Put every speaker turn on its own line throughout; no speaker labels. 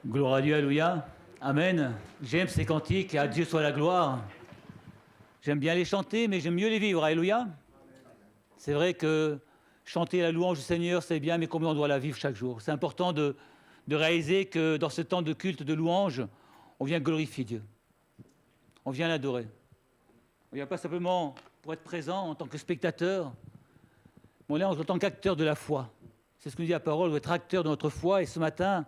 Gloire à Dieu, alléluia. Amen. J'aime ces cantiques, à Dieu soit la gloire. J'aime bien les chanter, mais j'aime mieux les vivre, alléluia. C'est vrai que chanter la louange du Seigneur, c'est bien, mais combien on doit la vivre chaque jour. C'est important de réaliser que dans ce temps de culte, de louange, on vient glorifier Dieu. On vient l'adorer. On ne vient pas simplement pour être présent en tant que spectateur, mais on est en tant qu'acteur de la foi. C'est ce que nous dit la parole, on doit être acteur de notre foi, et ce matin,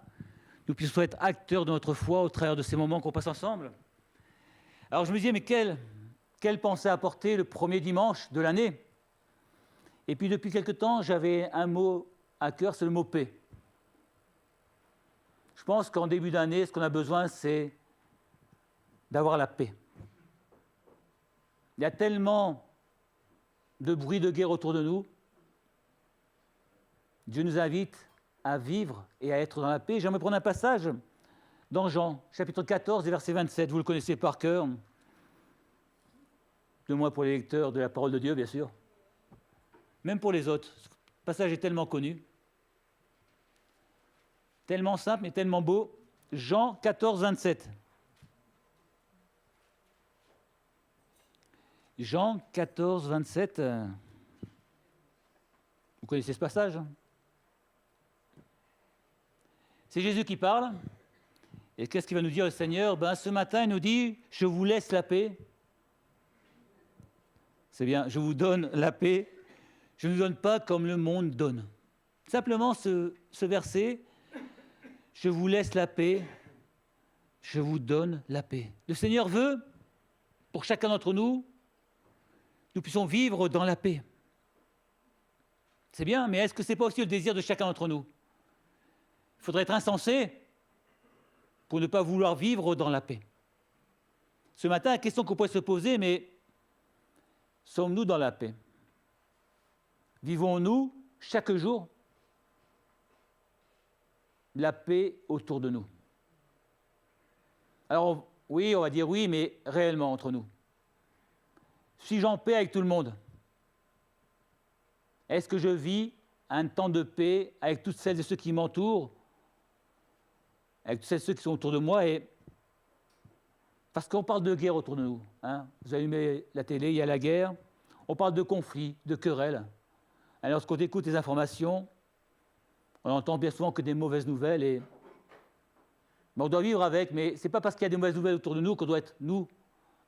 nous puissions être acteurs de notre foi au travers de ces moments qu'on passe ensemble. Alors je me disais, mais quelle pensée apporter le premier dimanche de l'année? Et puis depuis quelque temps, j'avais un mot à cœur, c'est le mot paix. Je pense qu'en début d'année, ce qu'on a besoin, c'est d'avoir la paix. Il y a tellement de bruit de guerre autour de nous. Dieu nous invite à vivre et à être dans la paix. J'aimerais prendre un passage dans Jean, chapitre 14, verset 27. Vous le connaissez par cœur. De moins pour les lecteurs de la parole de Dieu, bien sûr. Même pour les autres. Ce passage est tellement connu. Tellement simple, mais tellement beau. Jean 14, 27. Jean 14, 27. Vous connaissez ce passage? C'est Jésus qui parle. Et qu'est-ce qu'il va nous dire le Seigneur? Ce matin, il nous dit, je vous laisse la paix. C'est bien, je vous donne la paix. Je ne vous donne pas comme le monde donne. Simplement ce verset, je vous laisse la paix, je vous donne la paix. Le Seigneur veut, pour chacun d'entre nous, nous puissions vivre dans la paix. C'est bien, mais est-ce que ce n'est pas aussi le désir de chacun d'entre nous? Il faudrait être insensé pour ne pas vouloir vivre dans la paix. Ce matin, la question qu'on pourrait se poser, mais sommes-nous dans la paix? Vivons-nous chaque jour la paix autour de nous? Alors oui, on va dire oui, mais réellement entre nous. Suis-je en paix avec tout le monde? Est-ce que je vis un temps de paix avec toutes celles et ceux qui m'entourent, avec toutes celles et ceux qui sont autour de moi? Parce qu'on parle de guerre autour de nous. Vous allumez la télé, il y a la guerre. On parle de conflits, de querelles. Alors, lorsqu'on écoute les informations, on entend bien souvent que des mauvaises nouvelles. Mais on doit vivre avec, mais ce n'est pas parce qu'il y a des mauvaises nouvelles autour de nous qu'on doit être, nous,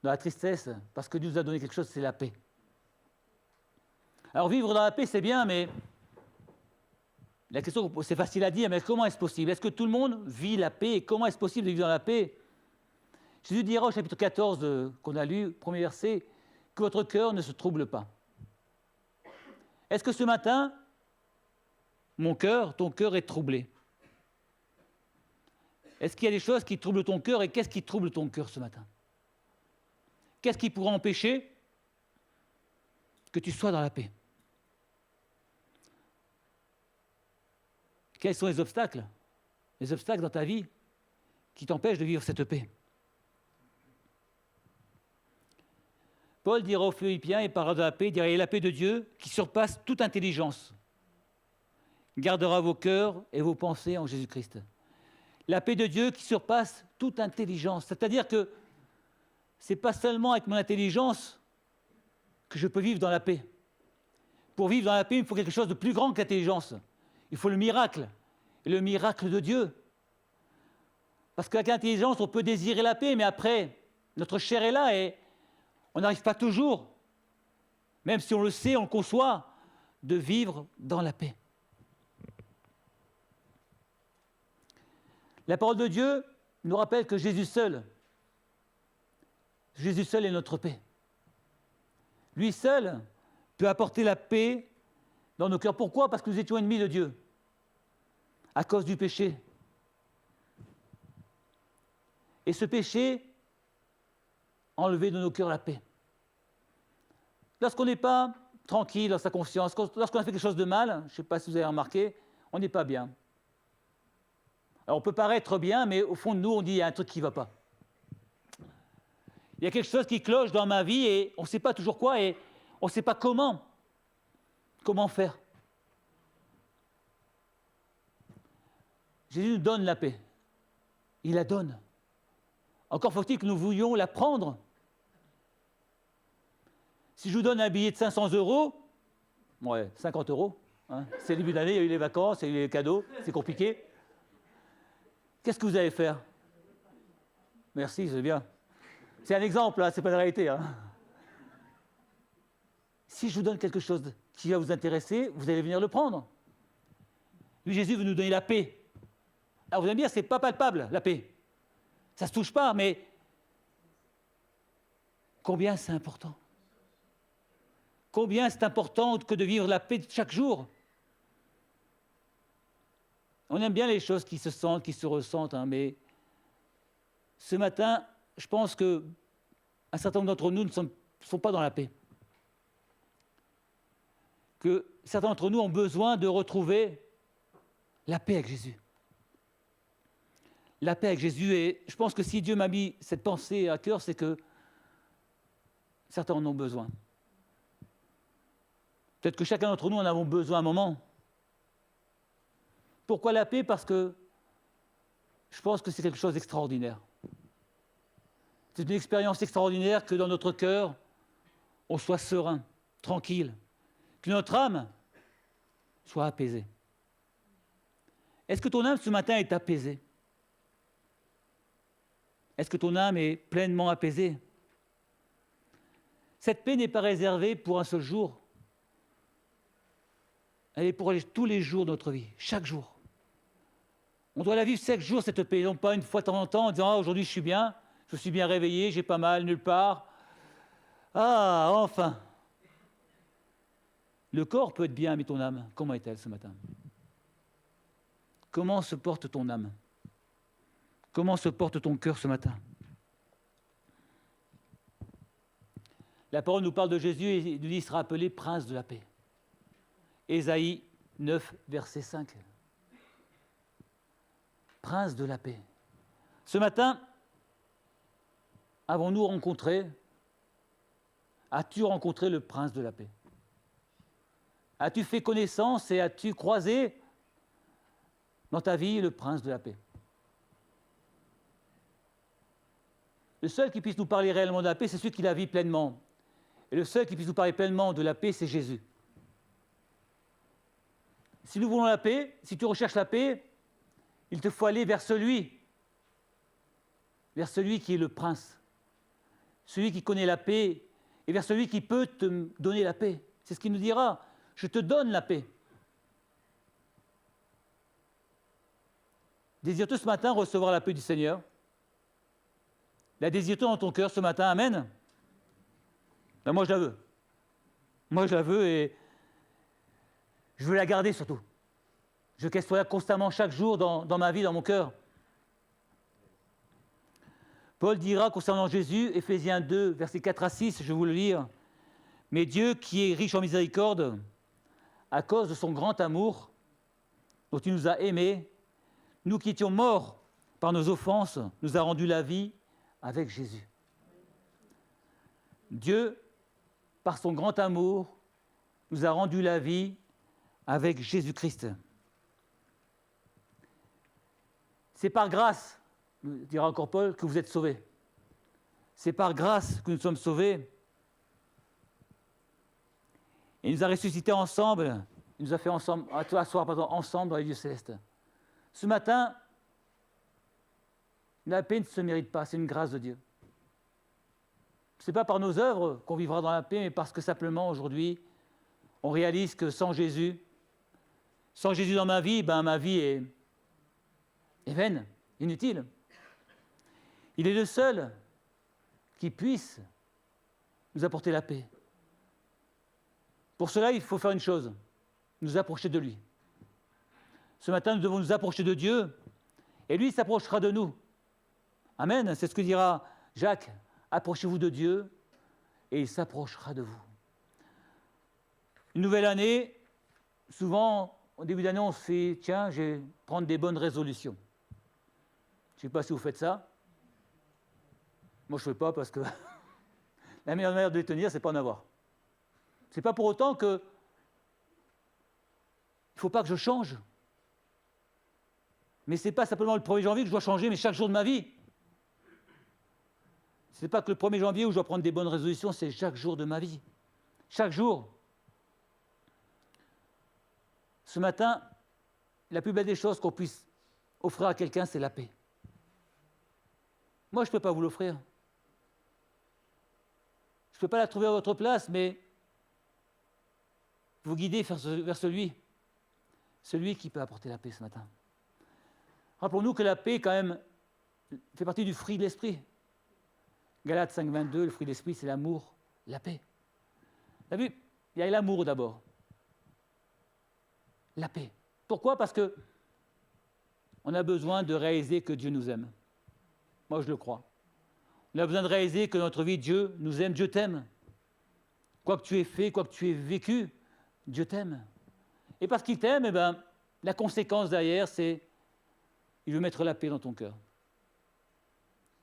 dans la tristesse, parce que Dieu nous a donné quelque chose, c'est la paix. Alors, vivre dans la paix, c'est bien, mais la question, c'est facile à dire, mais comment est-ce possible? Est-ce que tout le monde vit la paix? Et comment est-ce possible de vivre dans la paix? Jésus dira au chapitre 14 qu'on a lu, premier verset, que votre cœur ne se trouble pas. Est-ce que ce matin, ton cœur est troublé? Est-ce qu'il y a des choses qui troublent ton cœur et qu'est-ce qui trouble ton cœur ce matin? Qu'est-ce qui pourrait empêcher que tu sois dans la paix? Quels sont les obstacles dans ta vie qui t'empêchent de vivre cette paix? Paul dira aux Philippiens, et parlera de la paix, il dira, et la paix de Dieu qui surpasse toute intelligence gardera vos cœurs et vos pensées en Jésus-Christ. La paix de Dieu qui surpasse toute intelligence. C'est-à-dire que ce n'est pas seulement avec mon intelligence que je peux vivre dans la paix. Pour vivre dans la paix, il faut quelque chose de plus grand que l'intelligence. Il faut le miracle. Et le miracle de Dieu. Parce qu'avec l'intelligence, on peut désirer la paix, mais après, notre chair est là et on n'arrive pas toujours, même si on le sait, on le conçoit, de vivre dans la paix. La parole de Dieu nous rappelle que Jésus seul est notre paix. Lui seul peut apporter la paix dans nos cœurs. Pourquoi? Parce que nous étions ennemis de Dieu, à cause du péché. Et ce péché enlever de nos cœurs la paix. Lorsqu'on n'est pas tranquille dans sa conscience, lorsqu'on a fait quelque chose de mal, je ne sais pas si vous avez remarqué, on n'est pas bien. Alors on peut paraître bien, mais au fond de nous, on dit il y a un truc qui ne va pas. Il y a quelque chose qui cloche dans ma vie et on ne sait pas toujours quoi et on ne sait pas comment faire. Jésus nous donne la paix. il la donne. Encore faut-il que nous voulions la prendre. Si je vous donne un billet de 500 €, ouais, 50 €, hein, c'est le début d'année, il y a eu les vacances, il y a eu les cadeaux, c'est compliqué. Qu'est-ce que vous allez faire? Merci, c'est bien. C'est un exemple, hein, ce n'est pas la réalité. Hein. Si je vous donne quelque chose qui va vous intéresser, vous allez venir le prendre. Lui, Jésus veut nous donner la paix. Alors vous allez me dire, ce n'est pas palpable, la paix. Ça ne se touche pas, mais combien c'est important? Combien c'est important que de vivre la paix de chaque jour? On aime bien les choses qui se sentent, qui se ressentent, hein, mais ce matin, je pense qu'un certain nombre d'entre nous ne sont pas dans la paix. Que certains d'entre nous ont besoin de retrouver la paix avec Jésus. La paix avec Jésus, et je pense que si Dieu m'a mis cette pensée à cœur, c'est que certains en ont besoin. Peut-être que chacun d'entre nous en avons besoin à un moment. Pourquoi la paix? Parce que je pense que c'est quelque chose d'extraordinaire. C'est une expérience extraordinaire que dans notre cœur, on soit serein, tranquille, que notre âme soit apaisée. Est-ce que ton âme ce matin est apaisée? Est-ce que ton âme est pleinement apaisée? Cette paix n'est pas réservée pour un seul jour. Elle est pour tous les jours de notre vie, chaque jour. On doit la vivre chaque jour, cette paix, non pas une fois de temps en temps en disant « Ah, aujourd'hui je suis bien réveillé, j'ai pas mal, nulle part. Ah, enfin !» Le corps peut être bien, mais ton âme, comment est-elle ce matin? Comment se porte ton âme? Comment se porte ton cœur ce matin? La parole nous parle de Jésus et il nous dit « Il sera appelé prince de la paix ». Ésaïe 9, verset 5. Prince de la paix. Ce matin, avons-nous rencontré, as-tu rencontré le prince de la paix? As-tu fait connaissance et as-tu croisé dans ta vie le prince de la paix? Le seul qui puisse nous parler réellement de la paix, c'est celui qui la vit pleinement. Et le seul qui puisse nous parler pleinement de la paix, c'est Jésus. Si nous voulons la paix, si tu recherches la paix, il te faut aller vers celui qui est le prince, celui qui connaît la paix, et vers celui qui peut te donner la paix. C'est ce qu'il nous dira, je te donne la paix. Désires-tu ce matin recevoir la paix du Seigneur? La désires-tu dans ton cœur ce matin? Amen. Ben moi je la veux. Moi je la veux et je veux la garder surtout. Je veux qu'elle soit là constamment chaque jour dans ma vie, dans mon cœur. Paul dira concernant Jésus, Éphésiens 2, versets 4 à 6, je vais vous le lire. « Mais Dieu, qui est riche en miséricorde, à cause de son grand amour, dont il nous a aimés, nous qui étions morts par nos offenses, nous a rendu la vie avec Jésus. » Dieu, par son grand amour, nous a rendu la vie avec Jésus-Christ. C'est par grâce, dira encore Paul, que vous êtes sauvés. C'est par grâce que nous sommes sauvés. Il nous a ressuscités ensemble, il nous a fait asseoir ensemble dans les lieux célestes. Ce matin, la paix ne se mérite pas, c'est une grâce de Dieu. Ce n'est pas par nos œuvres qu'on vivra dans la paix, mais parce que simplement aujourd'hui, on réalise que sans Jésus dans ma vie, ma vie est vaine, inutile. Il est le seul qui puisse nous apporter la paix. Pour cela, il faut faire une chose, nous approcher de lui. Ce matin, nous devons nous approcher de Dieu, et lui s'approchera de nous. Amen, c'est ce que dira Jacques. Approchez-vous de Dieu, et il s'approchera de vous. Une nouvelle année, souvent, au début d'année, on se fait, tiens, je vais prendre des bonnes résolutions. Je ne sais pas si vous faites ça. Moi, je ne fais pas parce que la meilleure manière de les tenir, c'est pas en avoir. Ce n'est pas pour autant que il ne faut pas que je change. Mais ce n'est pas simplement le 1er janvier que je dois changer, mais chaque jour de ma vie. Ce n'est pas que le 1er janvier où je dois prendre des bonnes résolutions, c'est chaque jour de ma vie. Chaque jour. Ce matin, la plus belle des choses qu'on puisse offrir à quelqu'un, c'est la paix. Moi, je ne peux pas vous l'offrir. Je ne peux pas la trouver à votre place, mais vous guider vers celui qui peut apporter la paix ce matin. Rappelons-nous que la paix, quand même, fait partie du fruit de l'esprit. Galates 5, 22, le fruit de l'esprit, c'est l'amour, la paix. Vous avez vu, il y a l'amour d'abord. La paix. Pourquoi? Parce que on a besoin de réaliser que Dieu nous aime. Moi, je le crois. On a besoin de réaliser que notre vie, Dieu nous aime, Dieu t'aime. Quoi que tu aies fait, quoi que tu aies vécu, Dieu t'aime. Et parce qu'il t'aime, eh ben, la conséquence derrière, c'est il veut mettre la paix dans ton cœur.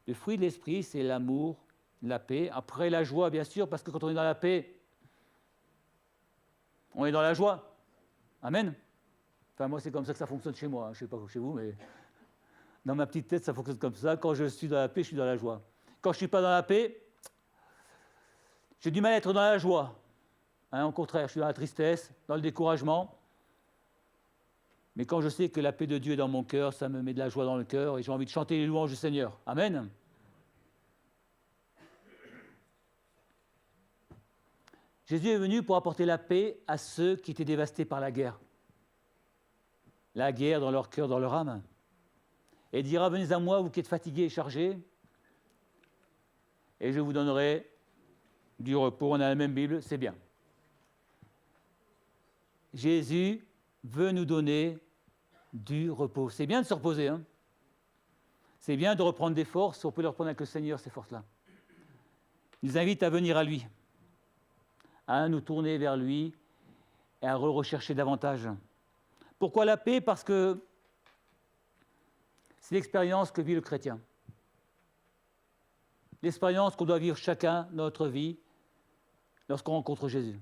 Le fruit de l'esprit, c'est l'amour, la paix. Après, la joie, bien sûr, parce que quand on est dans la paix, on est dans la joie. Amen. Enfin, moi, c'est comme ça que ça fonctionne chez moi. Je ne sais pas chez vous, mais dans ma petite tête, ça fonctionne comme ça. Quand je suis dans la paix, je suis dans la joie. Quand je ne suis pas dans la paix, j'ai du mal à être dans la joie. Au contraire, je suis dans la tristesse, dans le découragement. Mais quand je sais que la paix de Dieu est dans mon cœur, ça me met de la joie dans le cœur et j'ai envie de chanter les louanges du Seigneur. Amen. Jésus est venu pour apporter la paix à ceux qui étaient dévastés par la guerre. La guerre dans leur cœur, dans leur âme. Et il dira, venez à moi, vous qui êtes fatigués et chargés, et je vous donnerai du repos. On a la même Bible, c'est bien. Jésus veut nous donner du repos. C'est bien de se reposer. Hein. C'est bien de reprendre des forces. On peut les reprendre avec le Seigneur, ces forces-là. Il nous invite à venir à lui, à nous tourner vers lui et à rechercher davantage. Pourquoi la paix? Parce que c'est l'expérience que vit le chrétien. L'expérience qu'on doit vivre chacun dans notre vie lorsqu'on rencontre Jésus.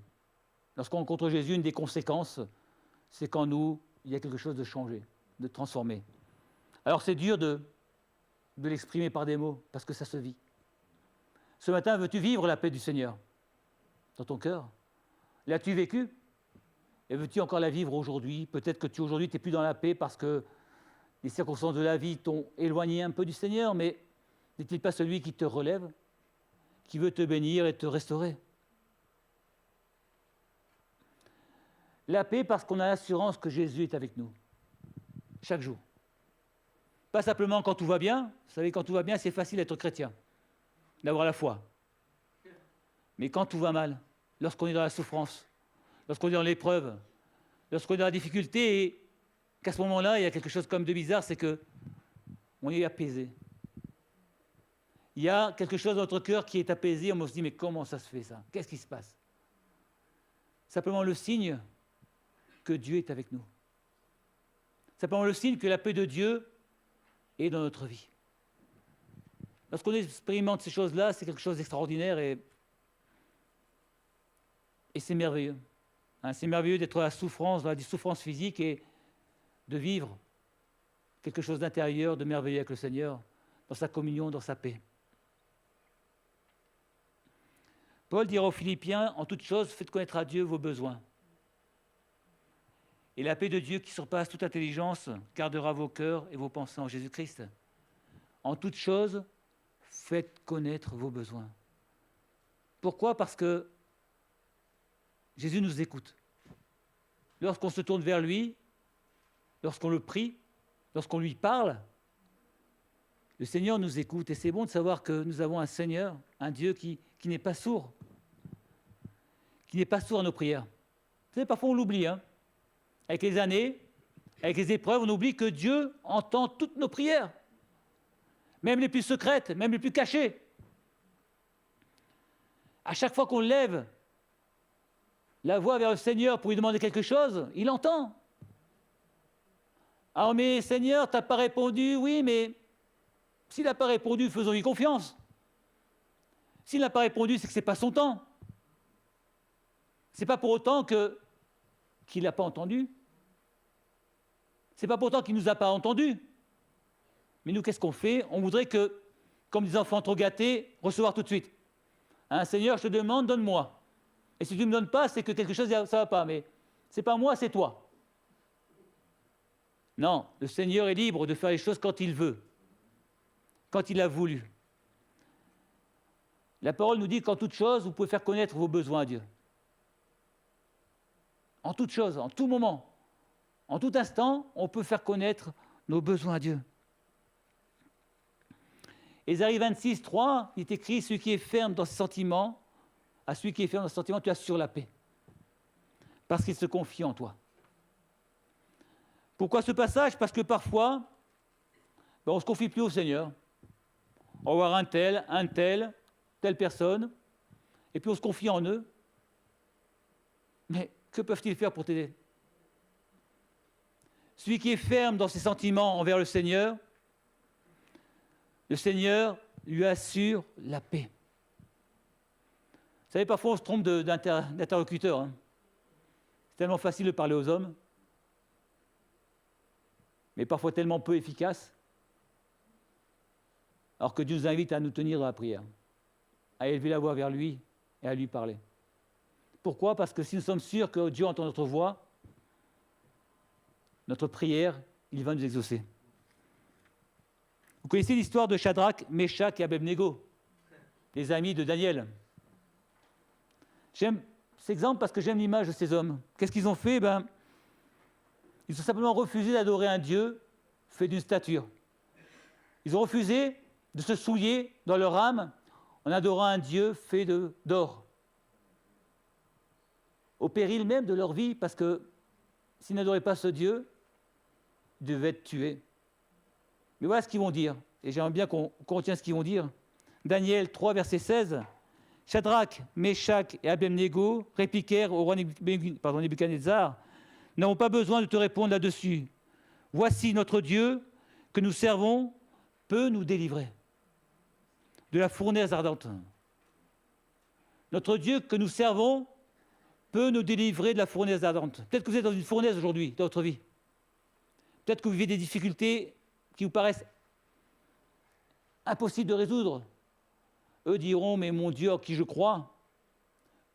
Lorsqu'on rencontre Jésus, une des conséquences, c'est qu'en nous, il y a quelque chose de changé, de transformé. Alors c'est dur de l'exprimer par des mots, parce que ça se vit. Ce matin, veux-tu vivre la paix du Seigneur dans ton cœur? L'as-tu vécu? Et veux-tu encore la vivre aujourd'hui? Peut-être que aujourd'hui, tu n'es plus dans la paix parce que les circonstances de la vie t'ont éloigné un peu du Seigneur, mais n'est-il pas celui qui te relève, qui veut te bénir et te restaurer? La paix parce qu'on a l'assurance que Jésus est avec nous, chaque jour. Pas simplement quand tout va bien. Vous savez, quand tout va bien, c'est facile d'être chrétien, d'avoir la foi. Mais quand tout va mal, lorsqu'on est dans la souffrance, lorsqu'on est dans l'épreuve, lorsqu'on est dans la difficulté, et qu'à ce moment-là, il y a quelque chose comme de bizarre, c'est qu'on est apaisé. Il y a quelque chose dans notre cœur qui est apaisé, on se dit, mais comment ça se fait ça? Qu'est-ce qui se passe? Simplement le signe que Dieu est avec nous. Simplement le signe que la paix de Dieu est dans notre vie. Lorsqu'on expérimente ces choses-là, c'est quelque chose d'extraordinaire et c'est merveilleux. C'est merveilleux d'être dans la souffrance, dans la souffrance physique et de vivre quelque chose d'intérieur, de merveilleux avec le Seigneur, dans sa communion, dans sa paix. Paul dira aux Philippiens, en toute chose, faites connaître à Dieu vos besoins. Et la paix de Dieu qui surpasse toute intelligence gardera vos cœurs et vos pensées en Jésus-Christ. En toute chose, faites connaître vos besoins. Pourquoi? Parce que Jésus nous écoute. Lorsqu'on se tourne vers lui, lorsqu'on le prie, lorsqu'on lui parle, le Seigneur nous écoute. Et c'est bon de savoir que nous avons un Seigneur, un Dieu qui n'est pas sourd, qui n'est pas sourd à nos prières. Vous savez, parfois on l'oublie, hein. Avec les années, avec les épreuves, on oublie que Dieu entend toutes nos prières, même les plus secrètes, même les plus cachées. À chaque fois qu'on lève la voix vers le Seigneur pour lui demander quelque chose, il entend. Alors, mais Seigneur, tu n'as pas répondu, oui, mais s'il n'a pas répondu, faisons-lui confiance. S'il n'a pas répondu, c'est que ce n'est pas son temps. Ce n'est pas pour autant qu'il n'a pas entendu. Ce n'est pas pour autant qu'il ne nous a pas entendus. Mais nous, qu'est-ce qu'on fait? On voudrait que, comme des enfants trop gâtés, recevoir tout de suite. Hein, Seigneur, je te demande, donne-moi. Et si tu ne me donnes pas, c'est que quelque chose, ça ne va pas. Mais ce n'est pas moi, c'est toi. Non, le Seigneur est libre de faire les choses quand il veut, quand il a voulu. La parole nous dit qu'en toute chose, vous pouvez faire connaître vos besoins à Dieu. En toute chose, en tout moment, en tout instant, on peut faire connaître nos besoins à Dieu. Ésaïe 26, 3, il est écrit « Celui qui est ferme dans ses sentiments, à celui qui est ferme dans ses sentiments, tu assures la paix. » Parce qu'il se confie en toi. Pourquoi ce passage? Parce que parfois, on ne se confie plus au Seigneur. On va voir un tel, telle personne, et puis on se confie en eux. Mais que peuvent-ils faire pour t'aider? Celui qui est ferme dans ses sentiments envers le Seigneur lui assure la paix. Vous savez, parfois on se trompe d'interlocuteur. Hein. C'est tellement facile de parler aux hommes, mais parfois tellement peu efficace, alors que Dieu nous invite à nous tenir dans la prière, à élever la voix vers lui et à lui parler. Pourquoi? Parce que si nous sommes sûrs que Dieu entend notre voix, notre prière, il va nous exaucer. Vous connaissez l'histoire de Shadrach, Meshach et Abednego, les amis de Daniel. J'aime cet exemple parce que j'aime l'image de ces hommes. Qu'est-ce qu'ils ont fait? Ils ont simplement refusé d'adorer un Dieu fait d'une stature. Ils ont refusé de se souiller dans leur âme en adorant un Dieu fait d'or. Au péril même de leur vie, parce que s'ils n'adoraient pas ce Dieu, ils devaient être tués. Mais voilà ce qu'ils vont dire, et j'aimerais bien qu'on retienne ce qu'ils vont dire. Daniel 3, verset 16. Shadrach, Meshach et Abednego répliquèrent au roi Nebuchadnezzar: « Nous n'avons pas besoin de te répondre là-dessus. Voici notre Dieu que nous servons peut nous délivrer de la fournaise ardente. » Notre Dieu que nous servons peut nous délivrer de la fournaise ardente. Peut-être que vous êtes dans une fournaise aujourd'hui, dans votre vie. Peut-être que vous vivez des difficultés qui vous paraissent impossibles de résoudre. Eux diront, mais mon Dieu en qui je crois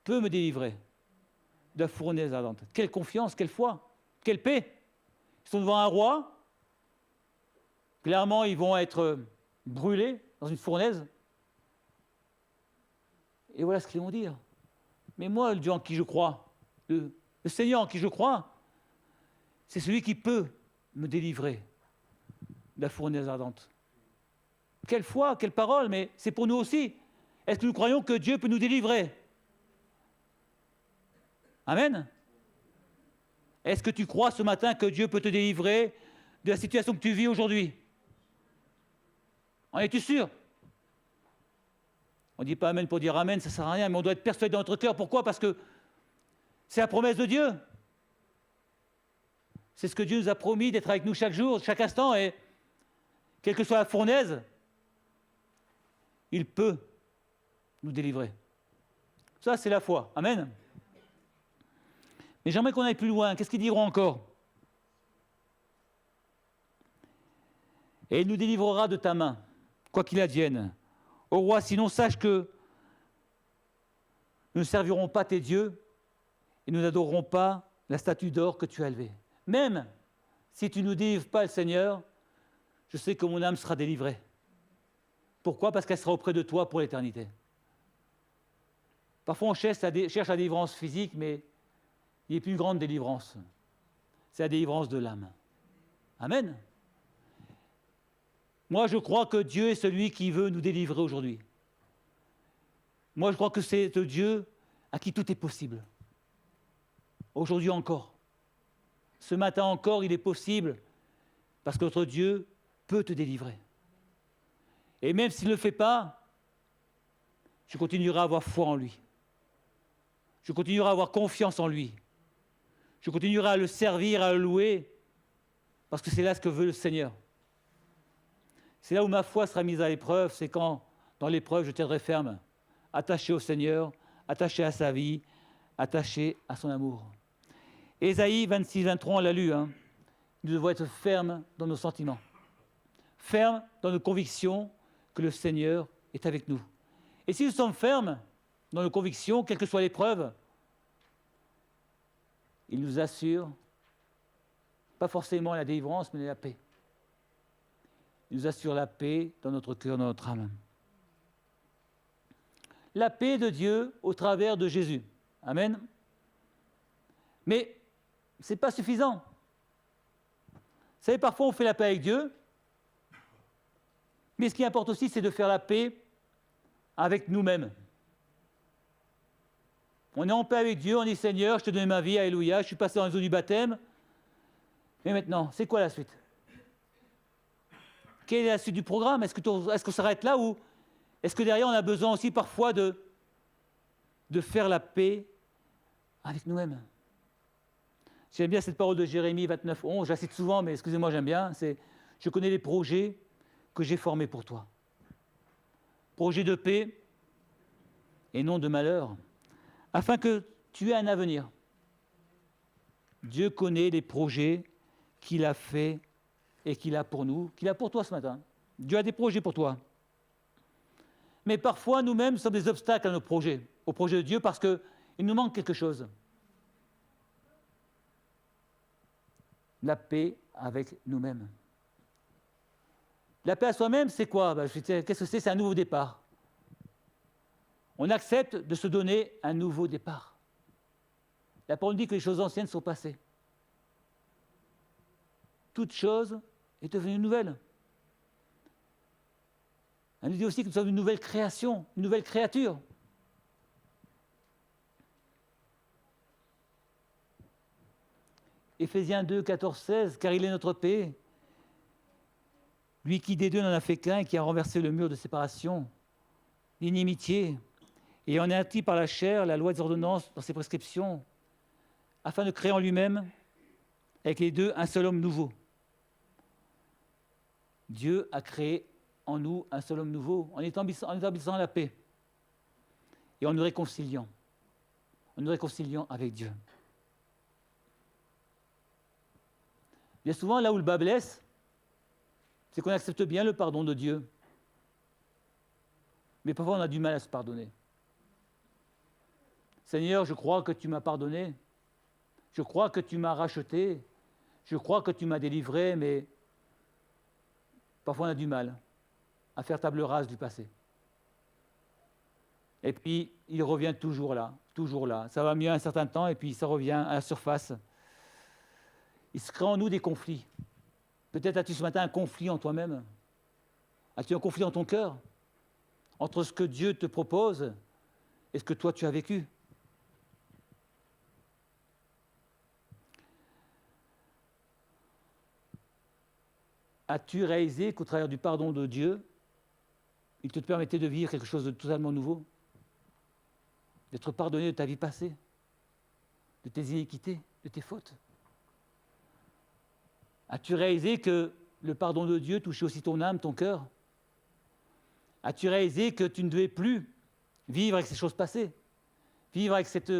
peut me délivrer de la fournaise ardente. Quelle confiance, quelle foi, quelle paix. Ils sont devant un roi. Clairement, ils vont être brûlés dans une fournaise. Et voilà ce qu'ils vont dire. Mais moi, le Dieu en qui je crois, le Seigneur en qui je crois, c'est celui qui peut me délivrer de la fournaise ardente. Quelle foi, quelle parole, mais c'est pour nous aussi. Est-ce que nous croyons que Dieu peut nous délivrer? Amen. Est-ce que tu crois ce matin que Dieu peut te délivrer de la situation que tu vis aujourd'hui? En es-tu sûr? On ne dit pas Amen pour dire Amen, ça ne sert à rien, mais on doit être persuadé dans notre cœur. Pourquoi? Parce que c'est la promesse de Dieu. C'est ce que Dieu nous a promis, d'être avec nous chaque jour, chaque instant, et quelle que soit la fournaise, il peut nous délivrer. Ça, c'est la foi. Amen. Mais j'aimerais qu'on aille plus loin. Qu'est-ce qu'ils diront encore? Et il nous délivrera de ta main, quoi qu'il advienne. Ô roi, sinon sache que nous ne servirons pas tes dieux et nous n'adorerons pas la statue d'or que tu as élevée. Même si tu ne nous délivres pas, le Seigneur, je sais que mon âme sera délivrée. Pourquoi? Parce qu'elle sera auprès de toi pour l'éternité. Parfois, on cherche la délivrance physique, mais il n'y a plus une grande délivrance. C'est la délivrance de l'âme. Amen. Moi, je crois que Dieu est celui qui veut nous délivrer aujourd'hui. Moi, je crois que c'est le Dieu à qui tout est possible. Aujourd'hui encore. Ce matin encore, il est possible, parce que notre Dieu peut te délivrer. Et même s'il ne le fait pas, je continuerai à avoir foi en lui. Je continuerai à avoir confiance en lui. Je continuerai à le servir, à le louer, parce que c'est là ce que veut le Seigneur. C'est là où ma foi sera mise à l'épreuve, c'est quand, dans l'épreuve, je tiendrai ferme, attaché au Seigneur, attaché à sa vie, attaché à son amour. Ésaïe 26, 23, on l'a lu, nous devons être fermes dans nos sentiments. fermes dans nos convictions que le Seigneur est avec nous. Et si nous sommes fermes dans nos convictions, quelle que soit l'épreuve, il nous assure, pas forcément la délivrance, mais la paix. Il nous assure la paix dans notre cœur, dans notre âme. La paix de Dieu au travers de Jésus. Amen. Mais ce n'est pas suffisant. Vous savez, parfois on fait la paix avec Dieu, mais ce qui importe aussi, c'est de faire la paix avec nous-mêmes. On est en paix avec Dieu, on dit Seigneur, je te donne ma vie, alléluia, je suis passé dans les eaux du baptême. Mais maintenant, c'est quoi la suite? Quelle est la suite du programme? Est-ce qu'on s'arrête là ou est-ce que derrière on a besoin aussi parfois de faire la paix avec nous-mêmes? J'aime bien cette parole de Jérémie 29, 11, je la cite souvent, mais excusez-moi, j'aime bien. C'est « Je connais les projets que j'ai formés pour toi. » Projets de paix et non de malheur, afin que tu aies un avenir. Dieu connaît les projets qu'il a faits et qu'il a pour nous, qu'il a pour toi ce matin. Dieu a des projets pour toi. Mais parfois, nous-mêmes sommes des obstacles à nos projets, au projet de Dieu, parce qu'il nous manque quelque chose. La paix avec nous-mêmes. La paix à soi-même, c'est quoi? Qu'est-ce que c'est? C'est un nouveau départ. On accepte de se donner un nouveau départ. La parole dit que les choses anciennes sont passées. Toute chose est devenue nouvelle. Elle nous dit aussi que nous sommes une nouvelle création, une nouvelle créature. Éphésiens 2, 14, 16, car il est notre paix, lui qui des deux n'en a fait qu'un et qui a renversé le mur de séparation, l'inimitié, et en a interdit par la chair la loi des ordonnances dans ses prescriptions, afin de créer en lui-même, avec les deux, un seul homme nouveau. Dieu a créé en nous un seul homme nouveau, en établissant la paix et en nous réconciliant avec Dieu. Bien souvent, là où le bas blesse, c'est qu'on accepte bien le pardon de Dieu. Mais parfois, on a du mal à se pardonner. Seigneur, je crois que tu m'as pardonné. Je crois que tu m'as racheté. Je crois que tu m'as délivré, mais parfois, on a du mal à faire table rase du passé. Et puis, il revient toujours là. Ça va mieux un certain temps, et puis ça revient à la surface. Il se crée en nous des conflits. Peut-être as-tu ce matin un conflit en toi-même. As-tu un conflit dans ton cœur entre ce que Dieu te propose et ce que toi tu as vécu? As-tu réalisé qu'au travers du pardon de Dieu, il te permettait de vivre quelque chose de totalement nouveau? D'être pardonné de ta vie passée, de tes iniquités, de tes fautes? As-tu réalisé que le pardon de Dieu touchait aussi ton âme, ton cœur? As-tu réalisé que tu ne devais plus vivre avec ces choses passées, vivre avec cette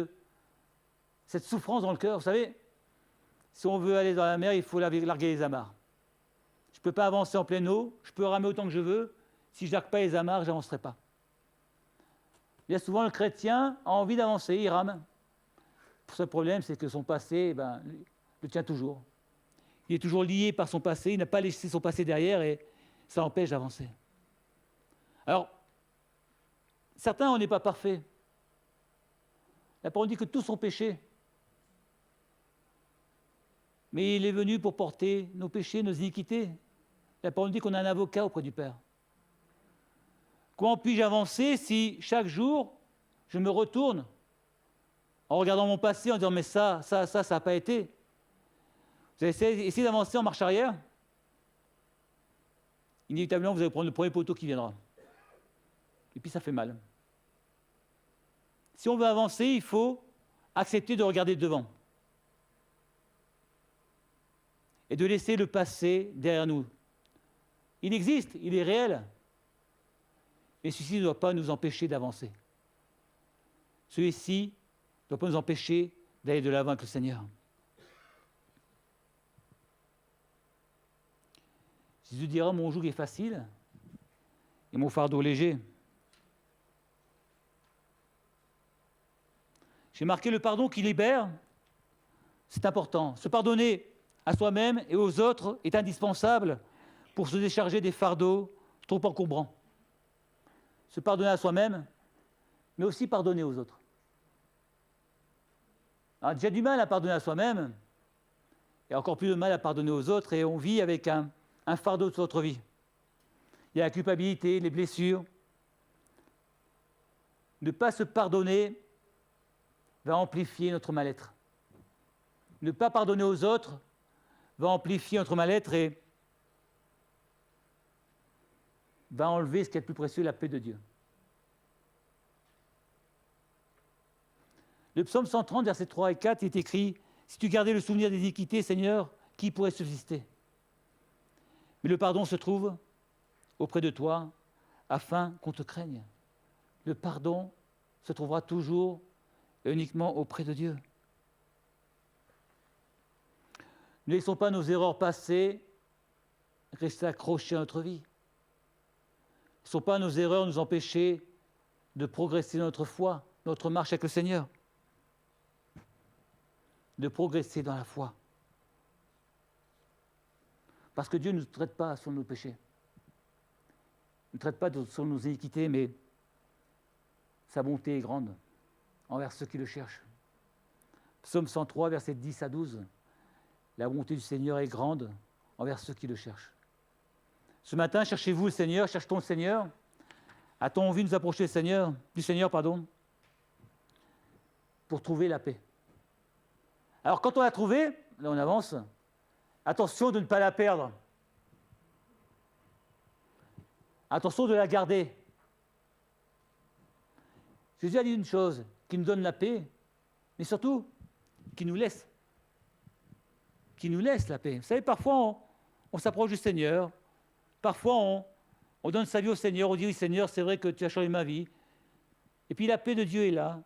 souffrance dans le cœur? Vous savez, si on veut aller dans la mer, il faut larguer les amarres. Je ne peux pas avancer en pleine eau, je peux ramer autant que je veux. Si je ne largue pas les amarres, je n'avancerai pas. Bien souvent, le chrétien a envie d'avancer, il rame. Le seul problème, c'est que son passé le tient toujours. Il est toujours lié par son passé, il n'a pas laissé son passé derrière et ça empêche d'avancer. Alors, certains, on n'est pas parfaits. La parole dit que tous sont péchés. Mais il est venu pour porter nos péchés, nos iniquités. La parole dit qu'on a un avocat auprès du Père. Comment puis-je avancer si chaque jour, je me retourne en regardant mon passé, en disant « mais ça n'a pas été ». Vous allez essayer d'avancer en marche arrière, inévitablement, vous allez prendre le premier poteau qui viendra. Et puis ça fait mal. Si on veut avancer, il faut accepter de regarder devant. Et de laisser le passé derrière nous. Il existe, il est réel. Mais celui-ci ne doit pas nous empêcher d'avancer. Celui-ci ne doit pas nous empêcher d'aller de l'avant avec le Seigneur. Jésus dira, mon joug est facile et mon fardeau léger. J'ai marqué le pardon qui libère, c'est important. Se pardonner à soi-même et aux autres est indispensable pour se décharger des fardeaux trop encombrants. Se pardonner à soi-même, mais aussi pardonner aux autres. On a déjà du mal à pardonner à soi-même, et encore plus de mal à pardonner aux autres, et on vit avec un fardeau de notre vie. Il y a la culpabilité, les blessures. Ne pas se pardonner va amplifier notre mal-être. Ne pas pardonner aux autres va amplifier notre mal-être et va enlever ce qui est le plus précieux, la paix de Dieu. Le psaume 130, versets 3 et 4, est écrit « Si tu gardais le souvenir des iniquités, Seigneur, qui pourrait subsister ?» Mais le pardon se trouve auprès de toi, afin qu'on te craigne. Le pardon se trouvera toujours et uniquement auprès de Dieu. Ne laissons pas nos erreurs passées rester accrochées à notre vie. Ne laissons pas nos erreurs nous empêcher de progresser dans notre foi, notre marche avec le Seigneur. De progresser dans la foi. Parce que Dieu ne nous traite pas sur nos péchés. Il ne traite pas sur nos iniquités, mais sa bonté est grande envers ceux qui le cherchent. Psaume 103, versets 10 à 12. La bonté du Seigneur est grande envers ceux qui le cherchent. Ce matin, cherchez-vous le Seigneur, cherche-t-on le Seigneur? A-t-on envie de nous approcher du Seigneur, pour trouver la paix? Alors, quand on l'a trouvée, là on avance, attention de ne pas la perdre. Attention de la garder. Jésus a dit une chose, qui nous donne la paix, mais surtout, qui nous laisse la paix. Vous savez, parfois, on s'approche du Seigneur, parfois, on donne sa vie au Seigneur, on dit, oui, Seigneur, c'est vrai que tu as changé ma vie. Et puis, la paix de Dieu est là.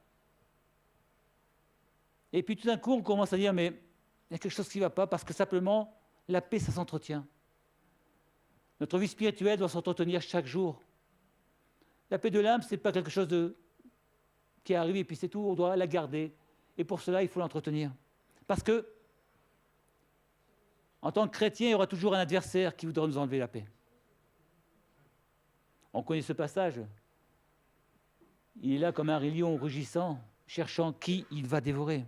Et puis, tout d'un coup, on commence à dire, mais il y a quelque chose qui ne va pas, parce que simplement, la paix, ça s'entretient. Notre vie spirituelle doit s'entretenir chaque jour. La paix de l'âme, ce n'est pas quelque chose qui arrive et puis c'est tout, on doit la garder. Et pour cela, il faut l'entretenir. Parce que, en tant que chrétien, il y aura toujours un adversaire qui voudra nous enlever la paix. On connaît ce passage. Il est là comme un lion rugissant, cherchant qui il va dévorer.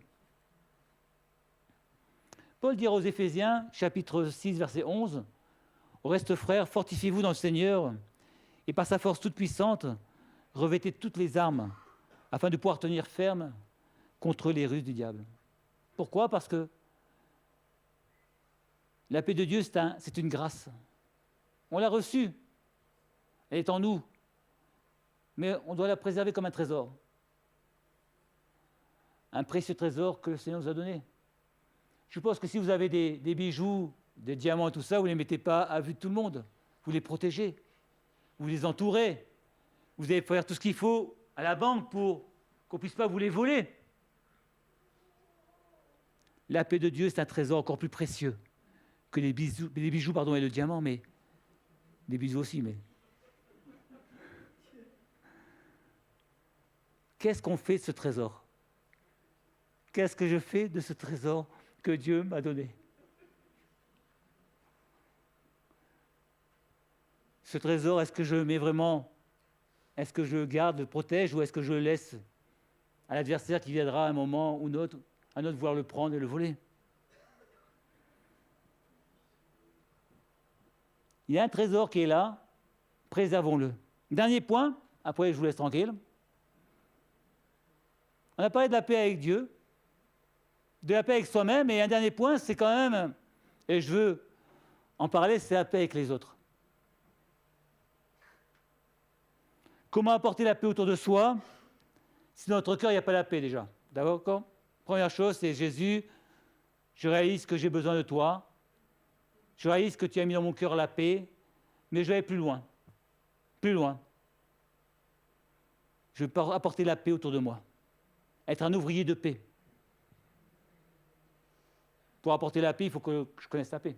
Paul dira aux Éphésiens, chapitre 6, verset 11, « Au reste, frères, fortifiez-vous dans le Seigneur, et par sa force toute puissante, revêtez toutes les armes, afin de pouvoir tenir ferme contre les ruses du diable. » Pourquoi? Parce que la paix de Dieu, c'est une grâce. On l'a reçue. Elle est en nous. Mais on doit la préserver comme un trésor. Un précieux trésor que le Seigneur nous a donné. Je suppose que si vous avez des bijoux, des diamants et tout ça, vous ne les mettez pas à vue de tout le monde. Vous les protégez. Vous les entourez. Vous allez faire tout ce qu'il faut à la banque pour qu'on ne puisse pas vous les voler. La paix de Dieu, c'est un trésor encore plus précieux que les bijoux et le diamant, mais des bijoux aussi, mais... Qu'est-ce qu'on fait de ce trésor? Qu'est-ce que je fais de ce trésor que Dieu m'a donné? Ce trésor, est-ce que je le mets vraiment? Est-ce que je le garde, le protège, ou est-ce que je le laisse à l'adversaire qui viendra à un moment ou un autre vouloir le prendre et le voler? Il y a un trésor qui est là, préservons-le. Dernier point, après je vous laisse tranquille. On a parlé de la paix avec Dieu, de la paix avec soi-même, et un dernier point, c'est quand même, et je veux en parler, c'est la paix avec les autres. Comment apporter la paix autour de soi si dans notre cœur, il n'y a pas la paix déjà? D'accord? Première chose, c'est Jésus, je réalise que j'ai besoin de toi, je réalise que tu as mis dans mon cœur la paix, mais je vais aller plus loin. Plus loin. Je veux apporter la paix autour de moi. Être un ouvrier de paix. Pour apporter la paix, il faut que je connaisse la paix.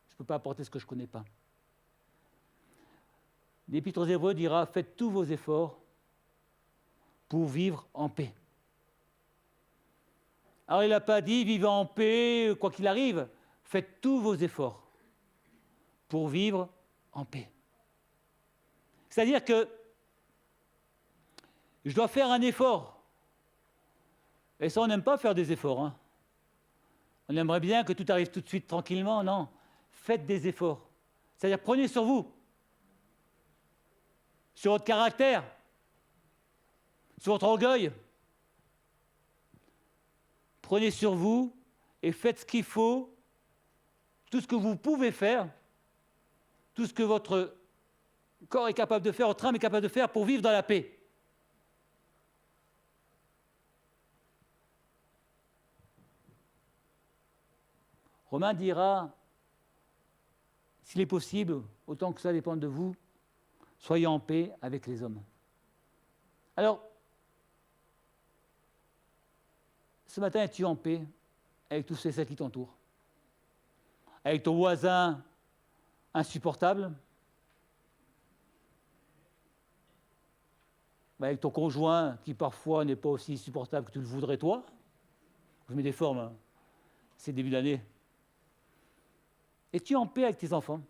Je ne peux pas apporter ce que je ne connais pas. l'Épître aux Hébreux dira « Faites tous vos efforts pour vivre en paix ». Alors il n'a pas dit « Vivez en paix, quoi qu'il arrive ». Faites tous vos efforts pour vivre en paix. C'est-à-dire que je dois faire un effort. Et ça, on n'aime pas faire des efforts. Hein. On aimerait bien que tout arrive tout de suite tranquillement. Non, faites des efforts. C'est-à-dire prenez sur vous, sur votre caractère, sur votre orgueil. Prenez sur vous et faites ce qu'il faut, tout ce que vous pouvez faire, tout ce que votre corps est capable de faire, votre âme est capable de faire pour vivre dans la paix. Romain dira, s'il est possible, autant que ça dépende de vous, soyez en paix avec les hommes. Alors, ce matin, es-tu en paix avec tous ceux qui t'entourent? Avec ton voisin insupportable? Avec ton conjoint qui parfois n'est pas aussi supportable que tu le voudrais toi? Je mets des formes, hein. C'est le début d'année. Es-tu en paix avec tes enfants?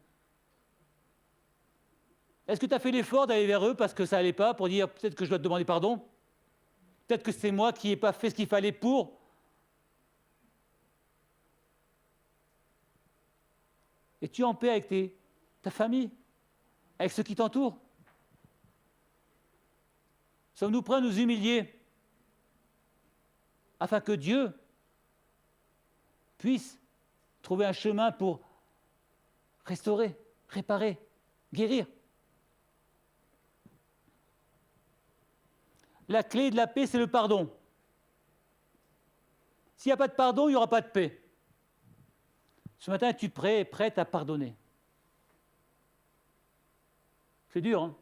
Est-ce que tu as fait l'effort d'aller vers eux parce que ça n'allait pas, pour dire peut-être que je dois te demander pardon? Peut-être que c'est moi qui n'ai pas fait ce qu'il fallait pour. Es-tu en paix avec ta famille? Avec ceux qui t'entourent? Sommes-nous prêts à nous humilier afin que Dieu puisse trouver un chemin pour restaurer, réparer, guérir? La clé de la paix, c'est le pardon. S'il n'y a pas de pardon, il n'y aura pas de paix. Ce matin, es-tu prête à pardonner? C'est dur, hein?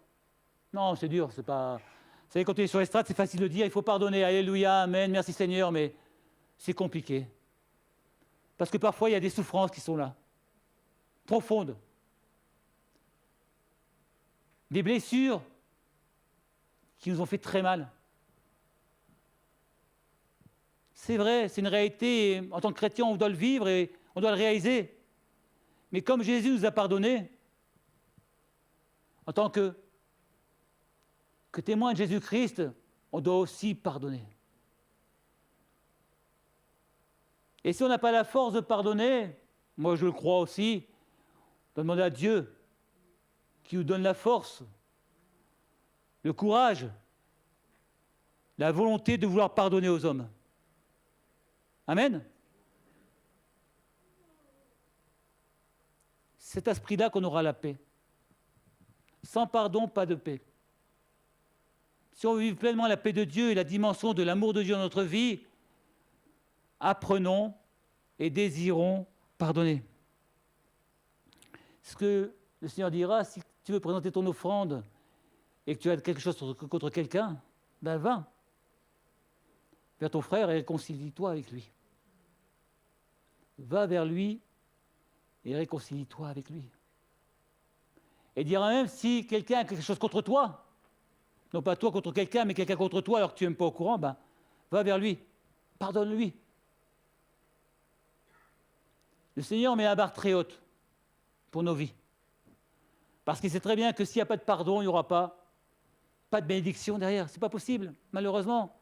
Non, c'est dur, c'est pas... Vous savez, quand tu es sur l'estrade, c'est facile de dire, il faut pardonner, alléluia, amen, merci Seigneur, mais c'est compliqué. Parce que parfois, il y a des souffrances qui sont là, profondes. Des blessures qui nous ont fait très mal. C'est vrai, c'est une réalité, et en tant que chrétien, on doit le vivre et on doit le réaliser. Mais comme Jésus nous a pardonné, en tant que témoin de Jésus-Christ, on doit aussi pardonner. Et si on n'a pas la force de pardonner, moi je le crois aussi, on doit demander à Dieu qui nous donne la force, le courage, la volonté de vouloir pardonner aux hommes. Amen. C'est cet esprit-là qu'on aura la paix. Sans pardon, pas de paix. Si on veut vivre pleinement la paix de Dieu et la dimension de l'amour de Dieu dans notre vie, apprenons et désirons pardonner. Ce que le Seigneur dira, si tu veux présenter ton offrande et que tu as quelque chose contre quelqu'un, ben va vers ton frère et réconcilie-toi avec lui. Va vers lui et réconcilie-toi avec lui. Et dira même si quelqu'un a quelque chose contre toi, non pas toi contre quelqu'un, mais quelqu'un contre toi alors que tu n'es même pas au courant, ben va vers lui, pardonne-lui. Le Seigneur met la barre très haute pour nos vies. Parce qu'il sait très bien que s'il n'y a pas de pardon, il n'y aura pas de bénédiction derrière. Ce n'est pas possible, malheureusement.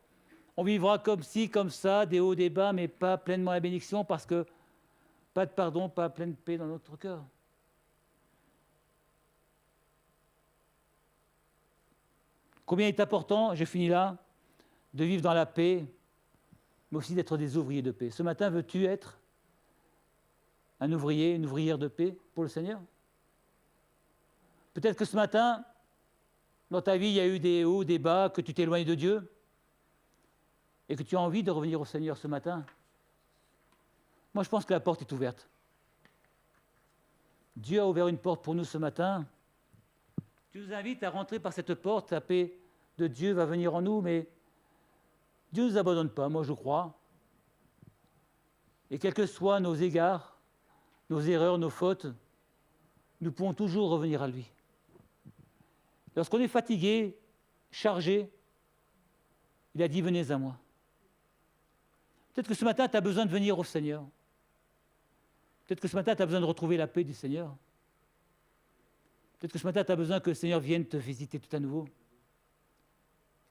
On vivra comme ci, comme ça, des hauts, des bas, mais pas pleinement la bénédiction parce que pas de pardon, pas pleine paix dans notre cœur. Combien il est important, je finis là, de vivre dans la paix, mais aussi d'être des ouvriers de paix. Ce matin, veux-tu être un ouvrier, une ouvrière de paix pour le Seigneur? Peut-être que ce matin, dans ta vie, il y a eu des hauts, des bas, que tu t'éloignes de Dieu et que tu as envie de revenir au Seigneur ce matin. Moi, je pense que la porte est ouverte. Dieu a ouvert une porte pour nous ce matin. Tu nous invites à rentrer par cette porte. La paix de Dieu va venir en nous, mais Dieu ne nous abandonne pas, moi je crois. Et quels que soient nos égards, nos erreurs, nos fautes, nous pouvons toujours revenir à lui. Lorsqu'on est fatigué, chargé, il a dit, venez à moi. Peut-être que ce matin, tu as besoin de venir au Seigneur. Peut-être que ce matin, tu as besoin de retrouver la paix du Seigneur. Peut-être que ce matin, tu as besoin que le Seigneur vienne te visiter tout à nouveau.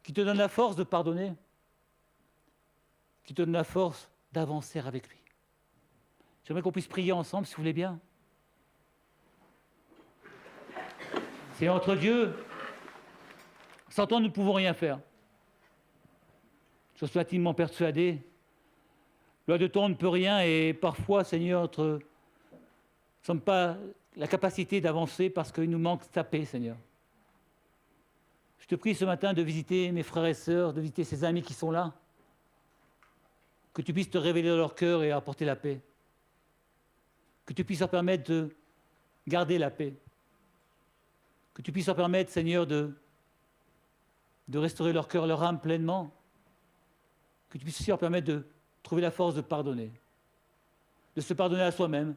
Qu'il te donne la force de pardonner. Qu'il te donne la force d'avancer avec lui. J'aimerais qu'on puisse prier ensemble, si vous voulez bien. C'est entre Dieu. Sans toi, nous ne pouvons rien faire. Je suis intimement persuadé. Loin de toi, on ne peut rien et parfois, Seigneur, nous ne sommes pas la capacité d'avancer parce qu'il nous manque ta paix, Seigneur. Je te prie ce matin de visiter mes frères et sœurs, de visiter ces amis qui sont là, que tu puisses te révéler dans leur cœur et apporter la paix, que tu puisses leur permettre de garder la paix, que tu puisses leur permettre, Seigneur, de restaurer leur cœur, leur âme pleinement, que tu puisses aussi leur permettre de trouver la force de pardonner, de se pardonner à soi-même,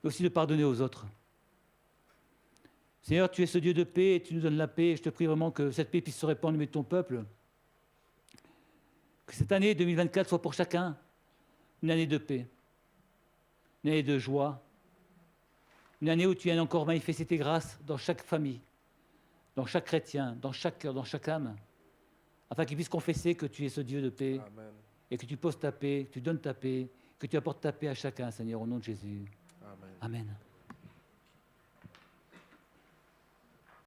mais aussi de pardonner aux autres. Seigneur, tu es ce Dieu de paix et tu nous donnes la paix. Et je te prie vraiment que cette paix puisse se répandre au milieu de ton peuple. Que cette année 2024 soit pour chacun une année de paix, une année de joie, une année où tu viens encore manifester tes grâces dans chaque famille, dans chaque chrétien, dans chaque cœur, dans chaque âme, afin qu'ils puissent confesser que tu es ce Dieu de paix. Amen. Et que tu poses ta paix, que tu donnes ta paix, que tu apportes ta paix à chacun, Seigneur, au nom de Jésus. Amen. Amen.